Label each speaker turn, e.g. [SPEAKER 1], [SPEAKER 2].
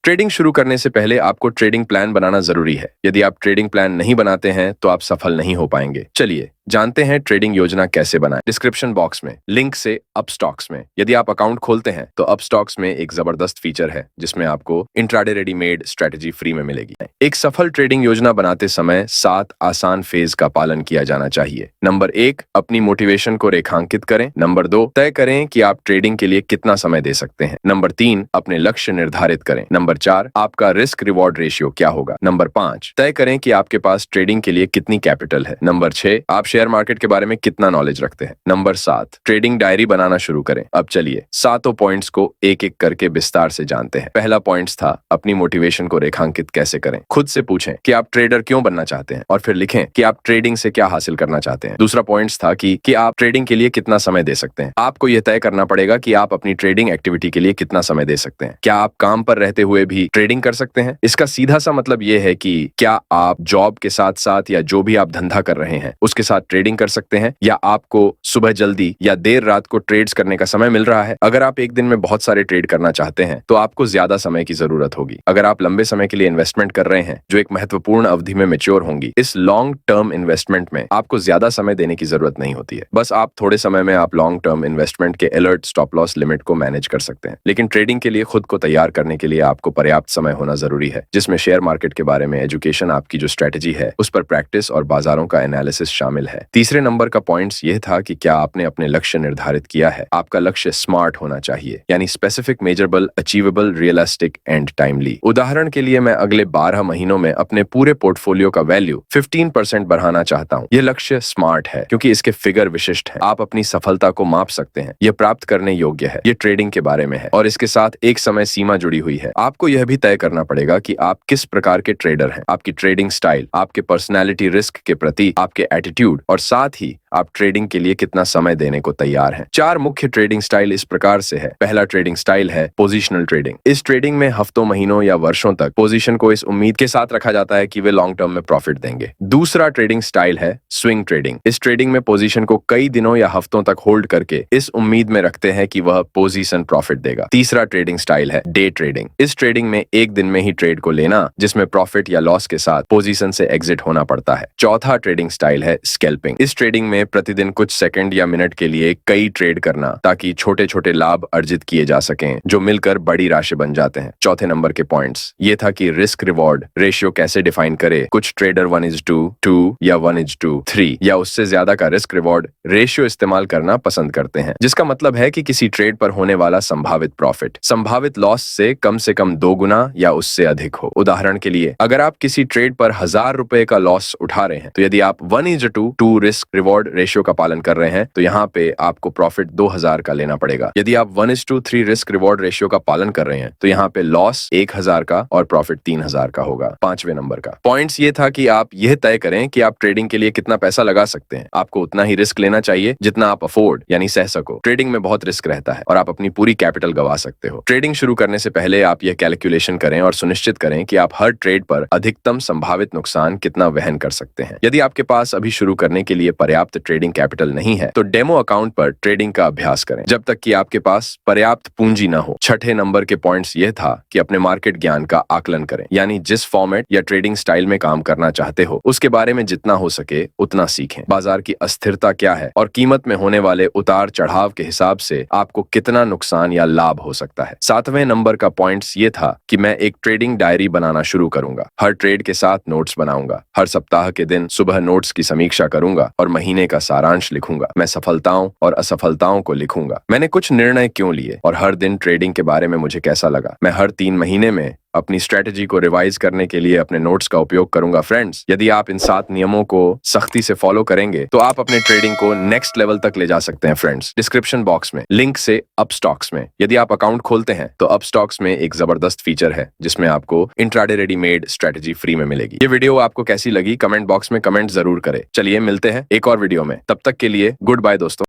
[SPEAKER 1] Trading शुरू करने से पहले आपको ट्रेडिंग प्लान बनाना जरूरी है। यदि आप ट्रेडिंग प्लान नहीं बनाते हैं तो आप सफल नहीं हो पाएंगे। चलिए जानते हैं ट्रेडिंग योजना कैसे बनाएं। डिस्क्रिप्शन बॉक्स में लिंक से अपस्टॉक्स में यदि आप अकाउंट खोलते हैं तो अपस्टॉक्स में एक जबरदस्त फीचर है जिसमें आपको इंट्राडे रेडीमेड स्ट्रेटजी फ्री में मिलेगी। एक सफल ट्रेडिंग योजना बनाते समय 7 आसान फेज का पालन किया जाना चाहिए। नंबर 1, अपनी मोटिवेशन को रेखांकित करें। नंबर 2, तय करें कि आप ट्रेडिंग के लिए कितना समय दे सकते हैं। नंबर 3, अपने लक्ष्य निर्धारित करें। नंबर 4, आपका रिस्क रिवॉर्ड रेशियो क्या होगा। नंबर 5, तय करें कि आपके पास ट्रेडिंग के लिए कितनी कैपिटल है। नंबर 6, आप शेयर मार्केट के बारे में कितना नॉलेज रखते हैं। नंबर 7, ट्रेडिंग डायरी बनाना शुरू करें। अब चलिए सातों पॉइंट्स को एक एक करके विस्तार से जानते हैं। पहला पॉइंट्स था अपनी मोटिवेशन को रेखांकित कैसे करें। खुद से पूछें कि आप ट्रेडर क्यों बनना चाहते हैं और फिर लिखें कि आप ट्रेडिंग से क्या हासिल करना चाहते हैं। दूसरा पॉइंट्स था कि आप ट्रेडिंग के लिए कितना समय दे सकते हैं। आपको यह तय करना पड़ेगा कि आप अपनी ट्रेडिंग एक्टिविटी के लिए कितना समय दे सकते हैं। क्या आप काम पर रहते हुए भी ट्रेडिंग कर सकते हैं? इसका सीधा सा मतलब यह है कि क्या आप जॉब के साथ साथ या जो भी आप धंधा कर रहे हैं उसके साथ ट्रेडिंग कर सकते हैं, या आपको सुबह जल्दी या देर रात को ट्रेड्स करने का समय मिल रहा है। अगर आप एक दिन में बहुत सारे ट्रेड करना चाहते हैं तो आपको ज्यादा समय की जरूरत होगी। अगर आप लंबे समय के लिए इन्वेस्टमेंट कर रहे हैं जो एक महत्वपूर्ण अवधि में मैच्योर होंगी, इस लॉन्ग टर्म इन्वेस्टमेंट में आपको ज्यादा समय देने की जरूरत नहीं होती है। बस आप थोड़े समय में आप लॉन्ग टर्म इन्वेस्टमेंट के अलर्ट स्टॉप लॉस लिमिट को मैनेज कर सकते हैं। लेकिन ट्रेडिंग के लिए खुद को तैयार करने के लिए आपको पर्याप्त समय होना जरूरी है, जिसमें शेयर मार्केट के बारे में एजुकेशन, आपकी जो स्ट्रेटेजी है उस पर प्रैक्टिस और बाजारों का एनालिसिस शामिल है। तीसरे नंबर का पॉइंट्स यह था कि क्या आपने अपने लक्ष्य निर्धारित किया है। आपका लक्ष्य स्मार्ट होना चाहिए, यानी specific, measurable, achievable, realistic and timely. उदाहरण के लिए मैं अगले 12 महीनों में अपने पूरे पोर्टफोलियो का वैल्यू 15% बढ़ाना चाहता हूं। यह लक्ष्य स्मार्ट है क्योंकि इसके फिगर विशिष्ट है। आप अपनी सफलता को माप सकते हैं, यह प्राप्त करने योग्य है। यह ट्रेडिंग के बारे में है और इसके साथ एक समय सीमा जुड़ी हुई है। आपको यह भी तय करना पड़ेगा कि आप किस प्रकार के ट्रेडर हैं। आपकी ट्रेडिंग स्टाइल, आपके पर्सनैलिटी, रिस्क के प्रति आपके एटीट्यूड और साथ ही आप ट्रेडिंग के लिए कितना समय देने को तैयार हैं। 4 मुख्य ट्रेडिंग स्टाइल इस प्रकार से है। पहला ट्रेडिंग स्टाइल है पोजिशनल ट्रेडिंग। इस ट्रेडिंग में हफ्तों, महीनों या वर्षों तक पोजीशन को इस उम्मीद के साथ रखा जाता है कि वे लॉन्ग टर्म में प्रॉफिट देंगे। दूसरा ट्रेडिंग स्टाइल है स्विंग ट्रेडिंग। इस ट्रेडिंग में पोजीशन को कई दिनों या हफ्तों तक होल्ड करके इस उम्मीद में रखते हैं कि वह पोजीशन प्रॉफिट देगा। तीसरा ट्रेडिंग स्टाइल है डे ट्रेडिंग। इस ट्रेडिंग में एक दिन में ही ट्रेड को लेना, जिसमें प्रॉफिट या लॉस के साथ पोजीशन से एग्जिट होना पड़ता है। चौथा ट्रेडिंग स्टाइल है स्कैल्पिंग। इस ट्रेडिंग में प्रतिदिन कुछ सेकंड या मिनट के लिए कई ट्रेड करना ताकि छोटे छोटे लाभ अर्जित किए जा सकें जो मिलकर बड़ी राशि बन जाते हैं। चौथे नंबर के पॉइंट्स ये था कि रिस्क रिवॉर्ड रेशियो कैसे डिफाइन करे। कुछ ट्रेडर 1:2 या 1:3 या उससे ज्यादा का रिस्क रिवॉर्ड रेशियो इस्तेमाल करना पसंद करते हैं, जिसका मतलब है कि किसी ट्रेड पर होने वाला संभावित प्रॉफिट संभावित लॉस से कम 2 गुना या उससे अधिक हो। उदाहरण के लिए अगर आप किसी ट्रेड पर 1000 रुपए का लॉस उठा रहे हैं तो यदि आप 1:2 रिस्क रिवॉर्ड रेशियो का पालन कर रहे हैं तो यहाँ पे आपको प्रॉफिट 2000 का लेना पड़ेगा। यदि आप 1:3 रिस्क रिवॉर्ड रेशियो का पालन कर रहे हैं तो यहाँ पे लॉस 1000 का और प्रॉफिट 3000 का होगा। 5वें नंबर का पॉइंट्स ये था कि आप यह तय करें कि आप ट्रेडिंग के लिए कितना पैसा लगा सकते हैं। आपको उतना ही रिस्क लेना चाहिए जितना आप अफोर्ड यानी सह सको। ट्रेडिंग में बहुत रिस्क रहता है और आप अपनी पूरी कैपिटल गवा सकते हो। ट्रेडिंग शुरू करने से पहले आप यह कैलकुलेशन करें और सुनिश्चित करें कि आप हर ट्रेड पर अधिकतम संभावित नुकसान कितना वहन कर सकते हैं। यदि आपके पास अभी शुरू करने के लिए पर्याप्त ट्रेडिंग कैपिटल नहीं है तो डेमो अकाउंट पर ट्रेडिंग का अभ्यास करें जब तक कि आपके पास पर्याप्त पूंजी न हो। 6ठे नंबर के पॉइंट्स यह था कि अपने मार्केट ज्ञान का आकलन करें, यानी जिस फॉर्मेट या ट्रेडिंग स्टाइल में काम करना चाहते हो उसके बारे में जितना हो सके उतना सीखें। बाजार की अस्थिरता क्या है और कीमत में होने वाले उतार चढ़ाव के हिसाब से आपको कितना नुकसान या लाभ हो सकता है। 7वें नंबर का पॉइंट्स ये था कि मैं एक ट्रेडिंग डायरी बनाना शुरू करूंगा। हर ट्रेड के साथ नोट्स बनाऊंगा। हर सप्ताह के दिन सुबह नोट्स की समीक्षा करूंगा और महीने का सारांश लिखूंगा। मैं सफलताओं और असफलताओं को लिखूंगा। मैंने कुछ निर्णय क्यों लिए और हर दिन ट्रेडिंग के बारे में मुझे कैसा लगा। मैं हर 3 महीने में अपनी स्ट्रेटेजी को रिवाइज करने के लिए अपने नोट्स का उपयोग करूंगा। फ्रेंड्स, यदि आप इन 7 नियमों को सख्ती से फॉलो करेंगे तो आप अपने ट्रेडिंग को नेक्स्ट लेवल तक ले जा सकते हैं। फ्रेंड्स, डिस्क्रिप्शन बॉक्स में लिंक से अपस्टॉक्स में यदि आप अकाउंट खोलते हैं तो अपस्टॉक्स में एक जबरदस्त फीचर है जिसमें आपको इंट्राडे रेडीमेड स्ट्रेटेजी फ्री में मिलेगी। ये वीडियो आपको कैसी लगी कमेंट बॉक्स में कमेंट जरूर करें। चलिए मिलते हैं एक और वीडियो में, तब तक के लिए गुड बाय दोस्तों।